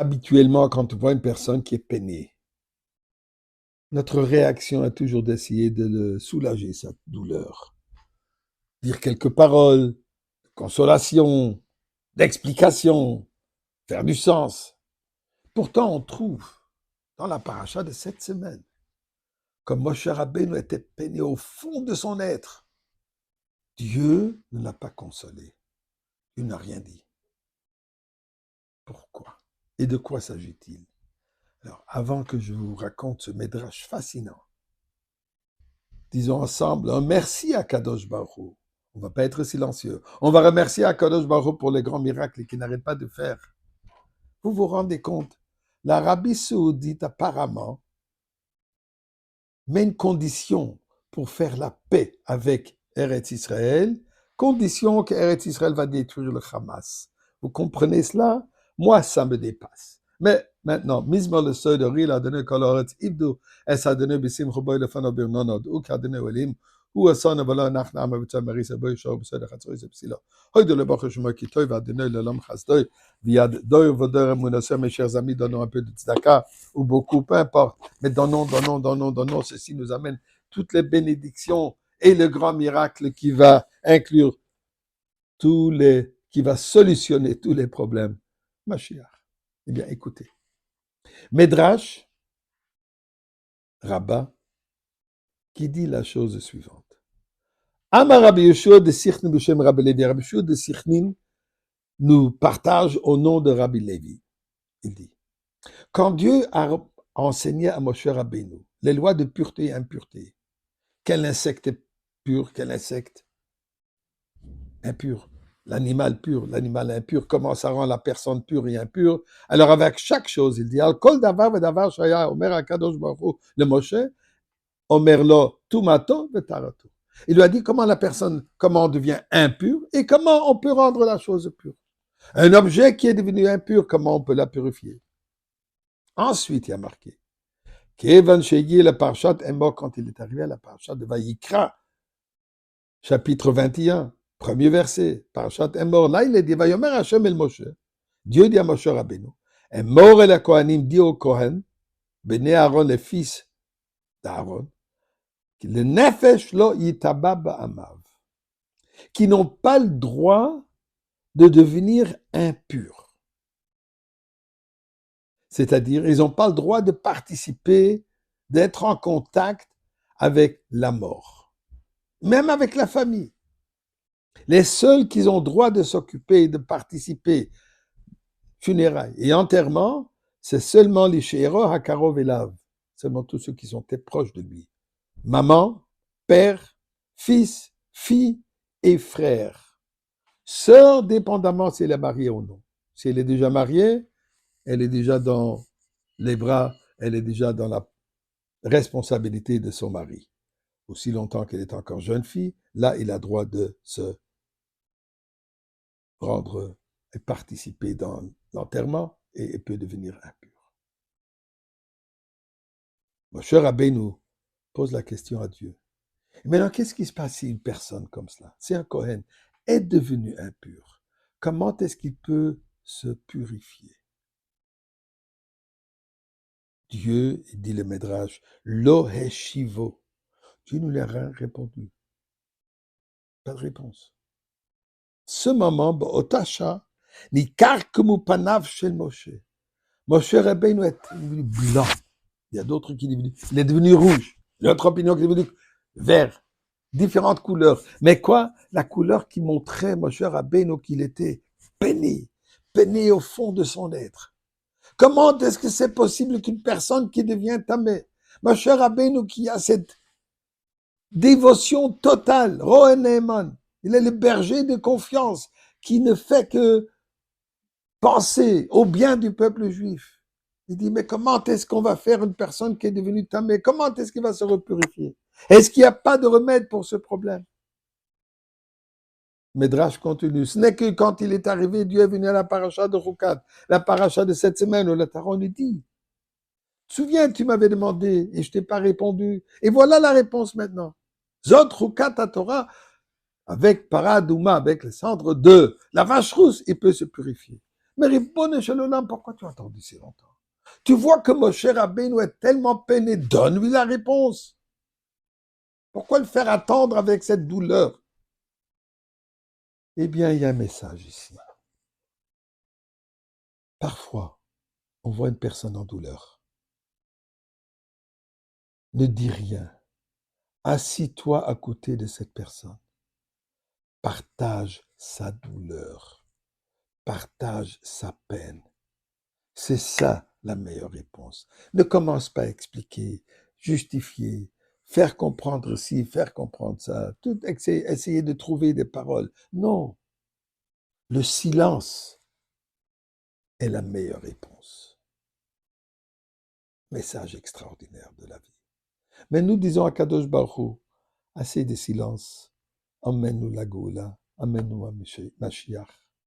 Habituellement, quand on voit une personne qui est peinée, notre réaction est toujours d'essayer de le soulager, sa douleur. Dire quelques paroles, de consolation, d'explication, faire du sens. Pourtant, on trouve dans la paracha de cette semaine, comme Moshe Rabbeinu était peiné au fond de son être, Dieu ne l'a pas consolé. Il n'a rien dit. Pourquoi? Et de quoi s'agit-il? Alors, avant que je vous raconte ce médrash fascinant, disons ensemble un merci à Kadosh Baruch Hu. On ne va pas être silencieux. On va remercier à Kadosh Baruch Hu pour les grands miracles qu'il n'arrête pas de faire. Vous vous rendez compte? L'Arabie Saoudite, apparemment, met une condition pour faire la paix avec Eretz Israël, condition que Eretz Israël va détruire le Hamas. Vous comprenez cela? Moi, ça me dépasse. Mais maintenant, Mizmor le seuil de Ril a donné Koloretz Ibdu, es a donné Bissim Choboy le Fanobir Nonod, ou qu'a donné Olim, ou a son avala nachna amavitzah maris aboy shor b'sod achatzoy zepsila. Hoy de le baruch Shema ki toy va donner le lam chasdoy, via doy vodeur amunasem, mes chers amis, donnons un peu de tzedaka, ou beaucoup, peu importe. Mais donnons, ceci nous amène toutes les bénédictions et le grand miracle qui va inclure qui va solutionner tous les problèmes. Mashiach. Eh bien, écoutez. Médrash, Rabbah, qui dit la chose suivante. Amar Rabbi Yeshua de Sichnin b'Shem Rabbi Levi. Rabbi Yeshua de Sichnin nous partage au nom de Rabbi Levi. Il dit, quand Dieu a enseigné à Moshe Rabbeinu les lois de pureté et impureté, quel insecte est pur, quel insecte impur, l'animal pur, l'animal impur, comment ça rend la personne pure et impure. Alors avec chaque chose, il dit, Al kol davar vedavar shaya omer akadosh baruch hu le Moshe, omer lo tumato vetarato. Il lui a dit comment on devient impur et comment on peut rendre la chose pure. Un objet qui est devenu impur, comment on peut la purifier. Ensuite, il y a marqué, Kevan Shegi le Parshat est mort quand il est arrivé à la Parshat de Vayikra, chapitre 21, premier verset, Parshat est mort. Là, il est dit, Vayomer Hashem el Moshe. Dieu dit à Moshe Rabbeinu, est mort et la Kohanim dit au Kohen, Bene Aaron, les fils d'Aaron, le Nefesh lo yitabab amav, qui n'ont pas le droit de devenir impurs. C'est-à-dire, ils n'ont pas le droit de participer, d'être en contact avec la mort, même avec la famille. Les seuls qui ont droit de s'occuper et de participer, funérailles et enterrement, c'est seulement les Sheiro, Hakarov et Lav, seulement tous ceux qui sont proches de lui. Maman, père, fils, fille et frère. Sœur, dépendamment si elle est mariée ou non. Si elle est déjà mariée, elle est déjà dans les bras, elle est déjà dans la responsabilité de son mari. Aussi longtemps qu'elle est encore jeune fille, là, il a droit de se rendre et participer dans l'enterrement et peut devenir impur. Moshe Rabbeinu pose la question à Dieu. Et maintenant, qu'est-ce qui se passe si une personne comme cela, si un Kohen est devenu impur, comment est-ce qu'il peut se purifier? Dieu, dit le Médrash, lo heshivo. Dieu nous l'a répondu. Pas de réponse. Ce moment, Otasha, ni karkemu panav shel Moshe. Moshe Rabbeinu est devenu blanc. Il y a d'autres qui il est devenu rouge. L'autre opinion qui est devenu vert. Différentes couleurs. Mais quoi? La couleur qui montrait Moshe Rabbeinu qu'il était peiné au fond de son être. Comment est-ce que c'est possible qu'une personne qui devient tamé, Moshe Rabbeinu qui a cette dévotion totale, Rohen Nehman, il est le berger de confiance qui ne fait que penser au bien du peuple juif. Il dit, mais comment est-ce qu'on va faire une personne qui est devenue tamée? Comment est-ce qu'il va se repurifier? Est-ce qu'il n'y a pas de remède pour ce problème? Médrash continue. Ce n'est que quand il est arrivé, Dieu est venu à la paracha de Rukat, la paracha de cette semaine où le Taron lui dit, souviens, tu m'avais demandé et je t'ai pas répondu. Et voilà la réponse maintenant. Zot Rukat à Torah, avec Paradouma, avec le centre de la vache rousse, il peut se purifier. Mais Ribono Shel Olam, pourquoi tu as attendu si longtemps? Tu vois que Moshe Rabbeinu est tellement peiné, donne-lui la réponse. Pourquoi le faire attendre avec cette douleur? Eh bien, il y a un message ici. Parfois, on voit une personne en douleur. Ne dis rien. Assis-toi à côté de cette personne. Partage sa douleur. Partage sa peine. C'est ça la meilleure réponse. Ne commence pas à expliquer, justifier, faire comprendre ci, faire comprendre ça, tout essayer de trouver des paroles. Non, le silence est la meilleure réponse. Message extraordinaire de la vie. Mais nous disons à Kadosh Baruch Hu, assez de silence, emmène-nous la Goula, emmène-nous à Mashiach.